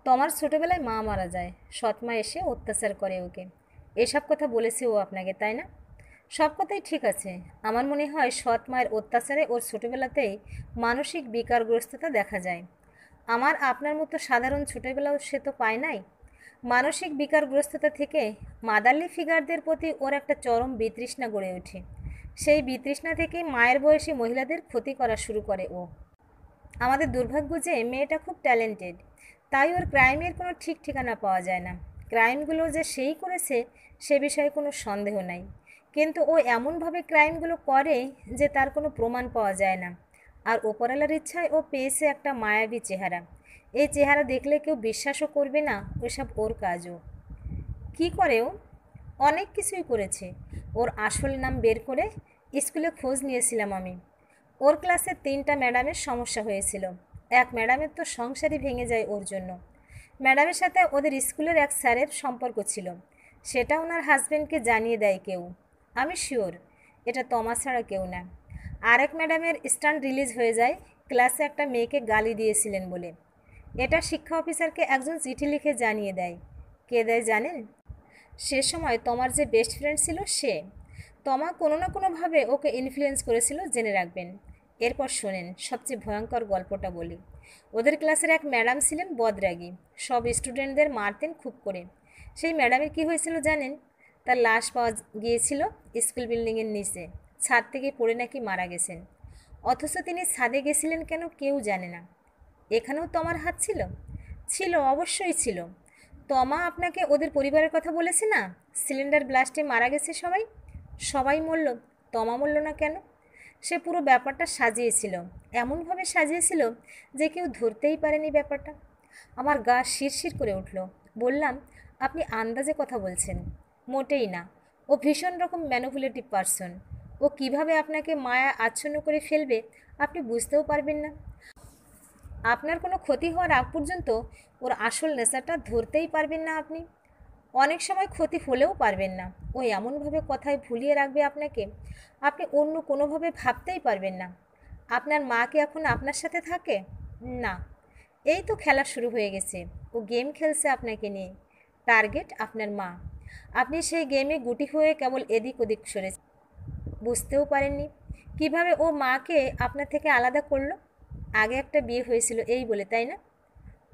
তোমার ছোটবেলায় মা মারা যায়, সৎমা এসে অত্যাচার করে ওকে। এসব কথা বলেছে ও আপনাকে, তাই না? সব কথাই ঠিক আছে। আমার মনে হয় সৎ মায়ের অত্যাচারে ওর ছোটবেলাতেই মানসিক বিকারগ্রস্ততা দেখা যায়। আমার আপনার মতো সাধারণ ছোটবেলাও সে তো পায় নাই। মানসিক বিকারগ্রস্ততা থেকে মাদারলি ফিগারদের প্রতি ওর একটা চরম বিতৃষ্ণা গড়ে ওঠে। সেই বিতৃষ্ণা থেকেই মায়ের বয়সী মহিলাদের ক্ষতি করা শুরু করে ও। আমাদের দুর্ভাগ্য যে মেয়েটা খুব ট্যালেন্টেড, তাই ওর ক্রাইমের কোনো ঠিক ঠিকানা পাওয়া যায় না। ক্রাইমগুলো যে সেই করেছে সে বিষয়ে কোনো সন্দেহ নাই, কিন্তু ও এমনভাবে ক্রাইমগুলো করে যে তার কোনো প্রমাণ পাওয়া যায় না। আর ওপরওয়ালার ইচ্ছায় ও পেয়েছে একটা মায়াবী চেহারা। এই চেহারা দেখলে কেউ বিশ্বাসও করবে না ওসব ওর কাজও। কি করে ও? অনেক কিছুই করেছে। ওর আসল নাম বের করে স্কুলে খোঁজ নিয়েছিলাম আমি। ওর ক্লাসে 3টা ম্যাডামের সমস্যা হয়েছিল। এক ম্যাডামের তো সংসারই ভেঙে যায় ওর জন্য। ম্যাডামের সাথে ওদের স্কুলের এক স্যারের সম্পর্ক ছিল, সেটা ওনার হাজব্যান্ডকে জানিয়ে দেয় কেউ। আমি শিওর এটা তমা ছাড়া কেউ না। আরেক ম্যাডামের স্টান্ট রিলিজ হয়ে যায় ক্লাসে একটা মেয়েকে গালি দিয়েছিলেন বলে। এটা শিক্ষা অফিসারকে একজন চিঠি লিখে জানিয়ে দেয়। কে দেয় জানেন? সে সময় তোমার যে বেস্ট ফ্রেন্ড ছিল সে। তমা কোনো না কোনোভাবে ওকে ইনফ্লুয়েন্স করেছিল, জেনে রাখবেন। এরপর শোনেন, সবচেয়ে ভয়ঙ্কর গল্পটা বলি। ওদের ক্লাসের এক ম্যাডাম ছিলেন বদরাগী, সব স্টুডেন্টদের মারতেন খুব করে। সেই ম্যাডামের কি হয়েছিল জানেন? তার লাশ পাওয়া গিয়েছিল স্কুল বিল্ডিংয়ের নিচে, ছাদ থেকে পড়ে নাকি মারা গেছেন। অথচ তিনি ছাদে গেছিলেন কেন কেউ জানে না। এখানেও তোমার হাত ছিল। ছিল, অবশ্যই ছিল। তমা আপনাকে ওদের পরিবারের কথা বলেছে না? সিলিন্ডার ব্লাস্টে মারা গেছে সবাই। সবাই মরল, তমা মরল না কেন? সে পুরো ব্যাপারটা সাজিয়েছিল, এমনভাবে সাজিয়েছিল যে কেউ ধরতেই পারেনি ব্যাপারটা। আমার গা শিরশির করে উঠল। বললাম, আপনি আন্দাজে কথা বলছেন। মোটেই না। ও ভীষণ রকম ম্যানিপুলেটিভ পারসন। ও কিভাবে আপনাকে মায়া আচ্ছন্ন করে ফেলবে আপনি বুঝতেও পারবেন না। আপনার কোনো ক্ষতি হওয়ার আগ পর্যন্ত ওর আসল নেশাটা ধরতেই পারবেন না আপনি। অনেক সময় ক্ষতি হলেও পারবেন না। ও এমনভাবে কথায় ভুলিয়ে রাখবে আপনাকে, আপনি অন্য কোনোভাবে ভাবতেই পারবেন না। আপনার মা কি এখন আপনার সাথে থাকে? না। এই তো খেলা শুরু হয়ে গেছে। ও গেম খেলছে আপনাকে নিয়ে। টার্গেট আপনার মা। আপনি সেই গেমে গুটি হয়ে কেবল এদিক ওদিক সরেছেন। বুঝতেও পারেননি কিভাবে ও মাকে আপনার থেকে আলাদা করলো। আগে একটা বিয়ে হয়েছিল এই বলে, তাই না?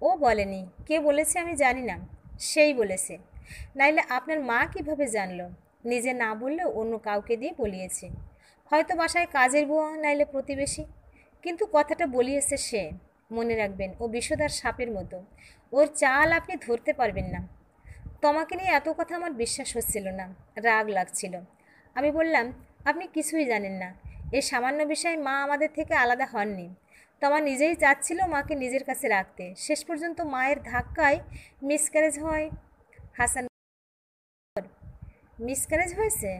ও বলেনি। কে বলেছে আমি জানি না, সেই বলেছে। নাইলে আপনার মা কিভাবে জানলো? নিজে না বললেও অন্য কাউকে দিয়ে বলিয়েছে। হয়তো বাসায় কাজের বুয়া, নাইলে প্রতিবেশী। কিন্তু কথাটা বলিয়েছে সে। মনে রাখবেন, ও বিষধর সাপের মতো। ওর চাল আপনি ধরতে পারবেন না। তোমাকে নিয়ে এত কথা আমার বিশ্বাস হচ্ছিল না, রাগ লাগছিল। আমি বললাম, আপনি কিছুই জানেন না। এই সামান্য বিষয়ে মা আমাদের থেকে আলাদা হননি। তোমা নিজেই চাচ্ছিল মাকে নিজের কাছে রাখতে। শেষ পর্যন্ত মায়ের ধাক্কায় মিসক্যারেজ হয়। হাসান, মিসক্যারেজ হয়েছে?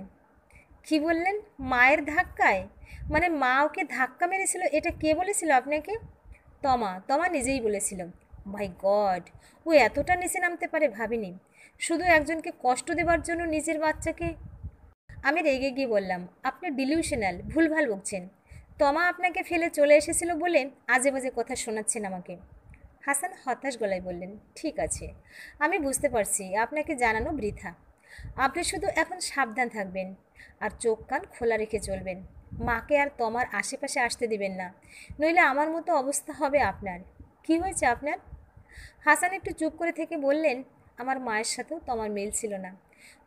কি বললেন? মায়ের ধাক্কায়? মানে মা ওকে ধাক্কা মেরেছিল, এটা কে বলেছিল আপনাকে? তমা। তমা নিজেই বলেছিল। মাই গড, ও এতটা নিচে নামতে পারে ভাবিনি। শুধু একজনকে কষ্ট দেবার জন্য নিজের বাচ্চাকে। আমি রেগে গিয়ে বললাম, আপনি ডিলিউশনাল, ভুলভাল বকছেন। তমা আপনাকে ফেলে চলে এসেছিল বলে আজে বাজে কথা শোনাচ্ছেন আমাকে। হাসান হতাশ গলায় বললেন, ঠিক আছে, আমি বুঝতে পারছি আপনাকে জানানো বৃথা। আপনি শুধু এখন সাবধান থাকবেন আর চোখ কান খোলা রেখে চলবেন। মাকে আর তমার আশেপাশে আসতে দিবেন না, নইলে আমার মতো অবস্থা হবে আপনার। কি হয়েছে আপনার? হাসান একটু চুপ করে থেকে বললেন, আমার মায়ের সাথেও তমার মিল ছিল না।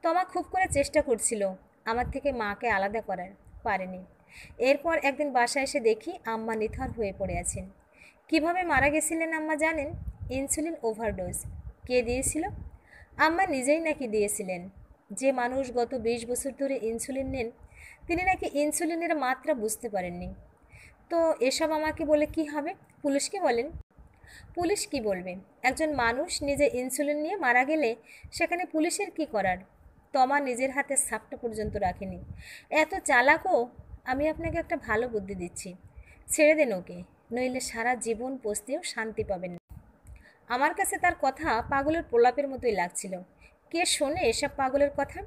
তমা খুব করে চেষ্টা করছিল আমার থেকে মাকে আলাদা করার, পারেনি। এরপর একদিন বাসায় এসে দেখি আম্মা নিথর হয়ে পড়ে আছেন। কিভাবে মারা গেছিলেন আম্মা জানেন? Insulin overdose. কে দিয়েছিল? আম্মা নিজেই নাকি দিয়েছিলেন। যে মানুষ গত 20 বছর ধরে ইনসুলিন নেন, তিনি নাকি ইনসুলিনের মাত্রা বুঝতে পারেননি। তো এসব আমাকে বলে কি হবে? পুলিশকে বলেন। পুলিশ কি বলবে? একজন মানুষ নিজে ইনসুলিন নিয়ে মারা গেলে সেখানে পুলিশের কি করার? তমা নিজের হাতে সাপটা পর্যন্ত রাখেনি। এত চালাকও। আমি আপনাকে একটা ভালো বুদ্ধি দিচ্ছি, ছেড়ে দেন ওকে, নইলে সারা জীবন পস্তেও শান্তি পাবেন না। আমার কাছে তার কথা পাগলের প্রলাপের মতোই লাগছিল। কে শোনে এসব পাগলের কথা?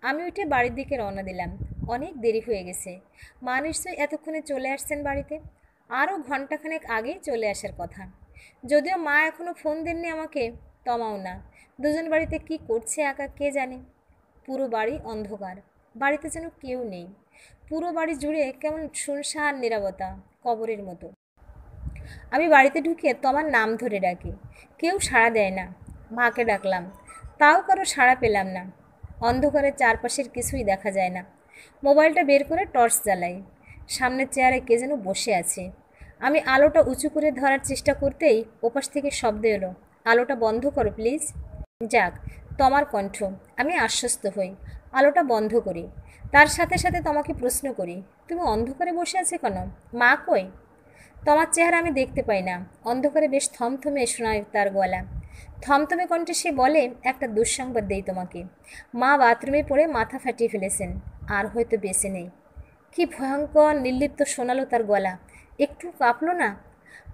আমি উঠে বাড়ির দিকে রওনা দিলাম। অনেক দেরি হয়ে গেছে। মা নিশ্চয়ই এতক্ষণে চলে আসছেন বাড়িতে। আরও ঘন্টাখানেক আগেই চলে আসার কথা। যদিও মা এখনও ফোন দেননি আমাকে, তমাও না। দুজন বাড়িতে কি করছে একা কে জানে। পুরো বাড়ি অন্ধকার, বাড়িতে যেন কেউ নেই। পুরো বাড়ি জুড়ে কেমন শুনশান নীরবতা, কবরের মতো। আমি বাড়িতে ঢুকে তোমার নাম ধরে ডাকি, কেউ সাড়া দেয় না। মাকে ডাকলাম, তাও কারো সাড়া পেলাম না। অন্ধকারের চারপাশের কিছুই দেখা যায় না। মোবাইলটা বের করে টর্চ জ্বালাই। সামনের চেয়ারে কে যেন বসে আছে। আমি আলোটা উঁচু করে ধরার চেষ্টা করতেই ওপাশ থেকে শব্দ এলো, আলোটা বন্ধ করো প্লিজ। যাক, তোমার কণ্ঠ। আমি আশ্বস্ত হই, আলোটা বন্ধ করি। তার সাথে সাথে তোমাকে প্রশ্ন করি, তুমি অন্ধকারে বসে আছে কেন? মা কই? তোমার চেহারা আমি দেখতে পাই না। অন্ধকারে বেশ থমথমে শোনায় তার গলা। থমথমে কণ্ঠে সে বলে, একটা দুঃসংবাদ দেই তোমাকে। মা বাথরুমে পড়ে মাথা ফাটিয়ে ফেলেছেন, আর হয়তো বেঁচে নেই। কি ভয়ঙ্কর নির্লিপ্ত শোনালো তার গলা, একটু কাঁপলো না।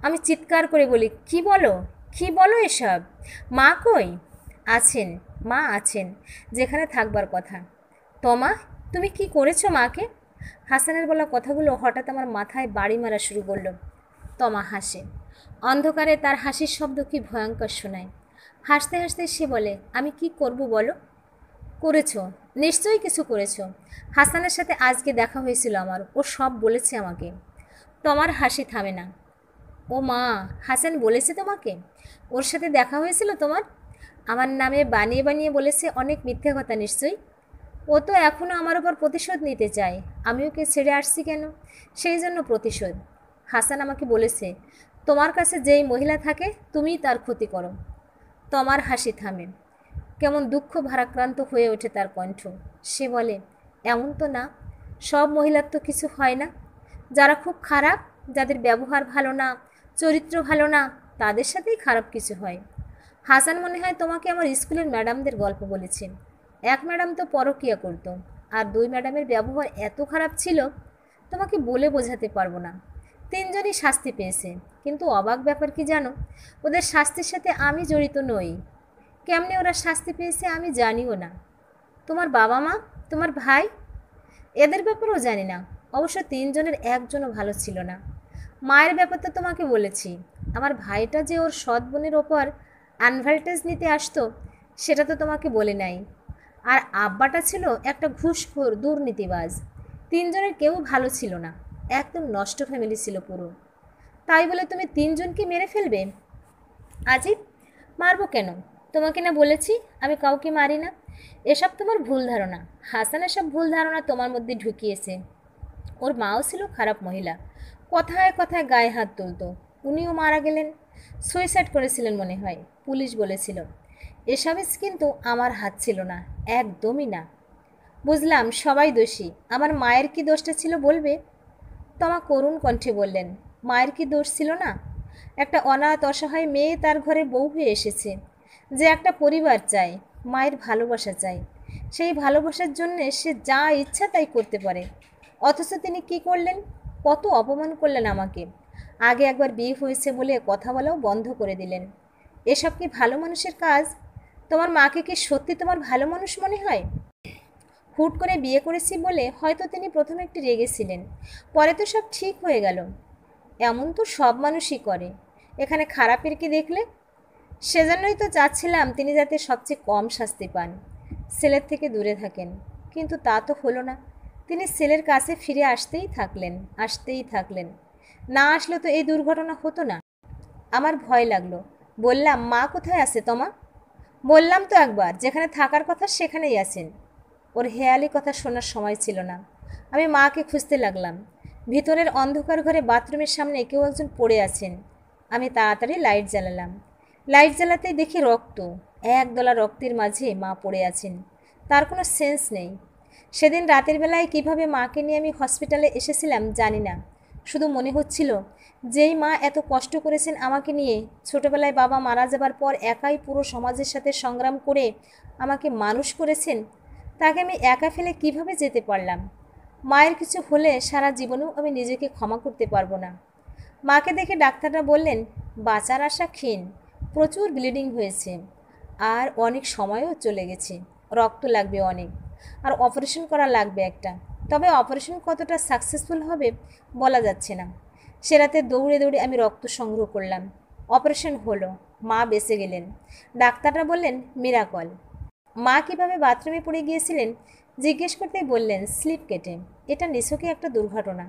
আমি চিৎকার করে বলি, কি বলো, কি বলো এসব? মা কই? আছেন, মা আছেন, যেখানে থাকবার কথা। তমা, তুমি কি করেছো মাকে? হাসানের বলা কথাগুলো হঠাৎ আমার মাথায় বাড়ি মারা শুরু করলো। তমা হাসে। অন্ধকারে তার হাসির শব্দ কি ভয়ঙ্কর শোনায়। হাসতে হাসতে সে বলে, আমি কি করব বলো? করেছো, নিশ্চয়ই কিছু করেছো। হাসানের সাথে আজকে দেখা হয়েছিল আমার, ও সব বলেছে আমাকে। তোমার হাসি থামে না। ও মা, হাসান বলেছে তোমাকে? ওর সাথে দেখা হয়েছিল তোমার? আমার নামে বানিয়ে বানিয়ে বলেছে অনেক মিথ্যে কথা নিশ্চয়ই। ও তো এখনও আমার উপর প্রতিশোধ নিতে চায়। আমি ওকে ছেড়ে আসছি কেন? সেই জন্য প্রতিশোধ। হাসান আমাকে বলেছে তোমার কাছে যেই মহিলা থাকে তুমিই তার ক্ষতি করো। তমার হাসি থামে, কেমন দুঃখ ভারাক্রান্ত হয়ে ওঠে তার কণ্ঠ। সে বলে, এমন তো না, সব মহিলার তো কিছু হয় না। যারা খুব খারাপ, যাদের ব্যবহার ভালো না, চরিত্র ভালো না, তাদের সাথেই খারাপ কিছু হয়। হাসান মনে হয় তোমাকে আমার স্কুলের ম্যাডামদের গল্প বলেছে। এক ম্যাডাম তো পরকীয়া করতো, আর 2 ম্যাডামের ব্যবহার এত খারাপ ছিল তোমাকে বলে বোঝাতে পারবো না। 3 জনই শাস্তি পেয়েছে, কিন্তু অবাক ব্যাপার কি জানো, ওদের শাস্তির সাথে আমি জড়িত নই। কেমনে ওরা শাস্তি পেয়েছে আমি জানিও না। তোমার বাবা মা, তোমার ভাই, এদের ব্যাপারেও জানি না। অবশ্য 3 জনের একজনও ভালো ছিল না। মায়ের ব্যাপারটা তোমাকে বলেছি। আমার ভাইটা যে ওর সৎ বোনের ওপর অ্যাডভান্টেজ নিতে আসতো সেটা তো তোমাকে বলে নাই। আর আব্বাটা ছিল একটা ঘুষখোর দুর্নীতিবাজ। 3 জনের কেউ ভালো ছিল না, একদম নষ্ট ফ্যামিলি ছিল পুরো। তাই বলে তুমি 3 জনকে মেরে ফেলবে? আজিব, মারবো কেন? তোমাকে না বলেছি আমি কাউকে মারি না। এসব তোমার ভুল ধারণা। হাসান এসব ভুল ধারণা তোমার মধ্যে ঢুকিয়েছে। ওর মাও ছিল খারাপ মহিলা, কথায় কথায় গায়ে হাত তুলত। উনিও মারা গেলেন, সুইসাইড করেছিলেন মনে হয়, পুলিশ বলেছিল। এসবে কিন্তু আমার হাত ছিল না, একদমই না। বুঝলাম সবাই দোষী, আমার মায়ের কি দোষটা ছিল বলবে? তমা করুণ কণ্ঠে বললেন, মায়ের কি দোষ ছিল না? একটা অনাথ অসহায় মেয়ে তার ঘরে বউ হয়ে এসেছে, যে একটা পরিবার চায়, মায়ের ভালোবাসা চায়। সেই ভালোবাসার জন্যে সে যা ইচ্ছা তাই করতে পারে। অথচ তিনি কি করলেন? কত অপমান করলেন আমাকে। আগে একবার বিয়ে হয়েছে বলে কথা বলাও বন্ধ করে দিলেন। এসব কি ভালো মানুষের কাজ? তোমার মাকে কি সত্যি তোমার ভালো মানুষ মনে হয়? হুট করে বিয়ে করেছি বলে হয়তো তিনি প্রথমে একটু রেগেছিলেন, পরে তো সব ঠিক হয়ে গেল। এমন তো সব মানুষই করে, এখানে খারাপের কি দেখলে? সেজন্যই তো চাচ্ছিলাম তিনি যাতে সবচেয়ে কম শাস্তি পান, ছেলের থেকে দূরে থাকেন। কিন্তু তা তো হলো না। তিনি ছেলের কাছে ফিরে আসতেই থাকলেন। না আসলে তো এই দুর্ঘটনা হতো না। আমার ভয় লাগলো। বললাম, মা কোথায় আছে তোমা? বললাম তো একবার, যেখানে থাকার কথা সেখানেই আছেন। ওর হেয়ালি কথা শোনার সময় ছিল না। আমি মাকে খুঁজতে লাগলাম। ভিতরের অন্ধকার ঘরে বাথরুমের সামনে কেউ একজন পড়ে আছেন। আমি তাড়াতাড়ি লাইট জ্বালালাম। লাইট জ্বালাতেই দেখি রক্ত, একদলা রক্তের মাঝে মা পড়ে আছেন। তার কোনো সেন্স নেই। সেদিন রাতের বেলায় কিভাবে মাকে নিয়ে আমি হসপিটালে এসেছিলাম জানি না। শুধু মনে হচ্ছিল, যেই মা এত কষ্ট করেছেন আমাকে নিয়ে, ছোটবেলায় বাবা মারা যাবার পর একাই পুরো সমাজের সাথে সংগ্রাম করে আমাকে মানুষ করেছেন, তাকে আমি একা ফেলে কিভাবে যেতে পারলাম? মায়ের কিছু হলে সারা জীবনেও আমি নিজেকে ক্ষমা করতে পারবো না। মাকে দেখে ডাক্তাররা বললেন, বাঁচার আশা ক্ষীণ, প্রচুর ব্লিডিং হয়েছে, আর অনেক সময়ও চলে গেছে, রক্ত লাগবে অনেক, আর অপারেশন করা লাগবে একটা। তবে অপারেশন কতটা সাকসেসফুল হবে বলা যাচ্ছে না। সে রাতে দৌড়ে দৌড়ে আমি রক্ত সংগ্রহ করলাম। অপারেশন হলো, মা বেঁচে গেলেন। ডাক্তাররা বললেন মিরাকল। মা কিভাবে বাথরুমে পড়ে গিয়েছিলেন জিজ্ঞেস করতেই বললেন, স্লিপ কেটে। এটা নিছকই একটা দুর্ঘটনা।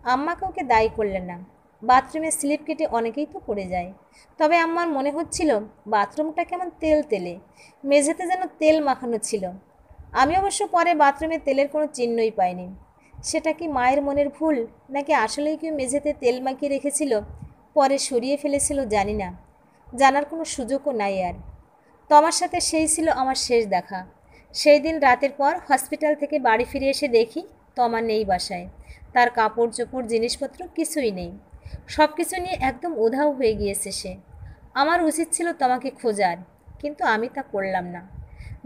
আম্মা কাউকে দায়ী করলেন না। বাথরুমে স্লিপ কেটে অনেকেই তো পড়ে যায়। তবে আমার মনে হচ্ছিল বাথরুমটা কেমন তেল তেলে, মেঝেতে যেন তেল মাখানো ছিল। আমি অবশ্য পরে বাথরুমে তেলের কোনো চিহ্নই পাইনি। সেটা কি মায়ের মনের ভুল, নাকি আসলেই কেউ মেঝেতে তেল মাখিয়ে রেখেছিল, পরে সরিয়ে ফেলেছিল জানি না। জানার কোনো সুযোগও নাই আর। তোমার সাথে সেই ছিল আমার শেষ দেখা। সেই দিন রাতের পর হসপিটাল থেকে বাড়ি ফিরে এসে দেখি তমা নেই বাসায়। তার কাপড় চোপড় জিনিসপত্র কিছুই নেই। সব কিছু নিয়ে একদম উধাও হয়ে গিয়েছে সে। আমার উচিত ছিল তোমাকে খোঁজার, কিন্তু আমি তা করলাম না।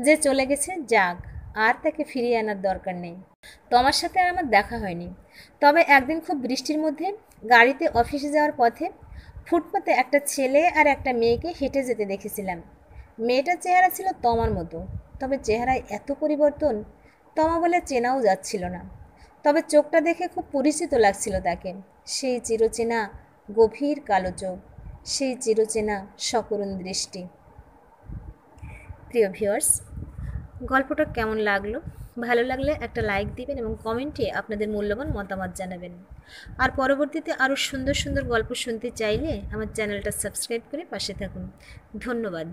যে চলে গেছে যাক, আর তাকে ফিরিয়ে আনার দরকার নেই। তোমার সাথে আর আমার দেখা হয়নি। তবে একদিন খুব বৃষ্টির মধ্যে গাড়িতে অফিসে যাওয়ার পথে ফুটপাতে একটা ছেলে আর একটা মেয়েকে হেঁটে যেতে দেখেছিলাম। মেয়েটার চেহারা ছিল তমার মতো, তবে চেহারায় এত পরিবর্তন, তমা বলে চেনাও যাচ্ছিল না। তবে চোখটা দেখে খুব পরিচিত লাগছিল তাকে। সেই চিরচেনা গভীর কালো চোখ, সেই চিরচেনা সকরুণ দৃষ্টি। প্রিয় ভিউয়ার্স, গল্পটা কেমন লাগলো? ভালো লাগলে একটা লাইক দিবেন এবং কমেন্টে আপনাদের মূল্যবান মতামত জানাবেন। আর পরবর্তীতে আরও সুন্দর সুন্দর গল্প শুনতে চাইলে আমার চ্যানেলটা সাবস্ক্রাইব করে পাশে থাকুন। ধন্যবাদ।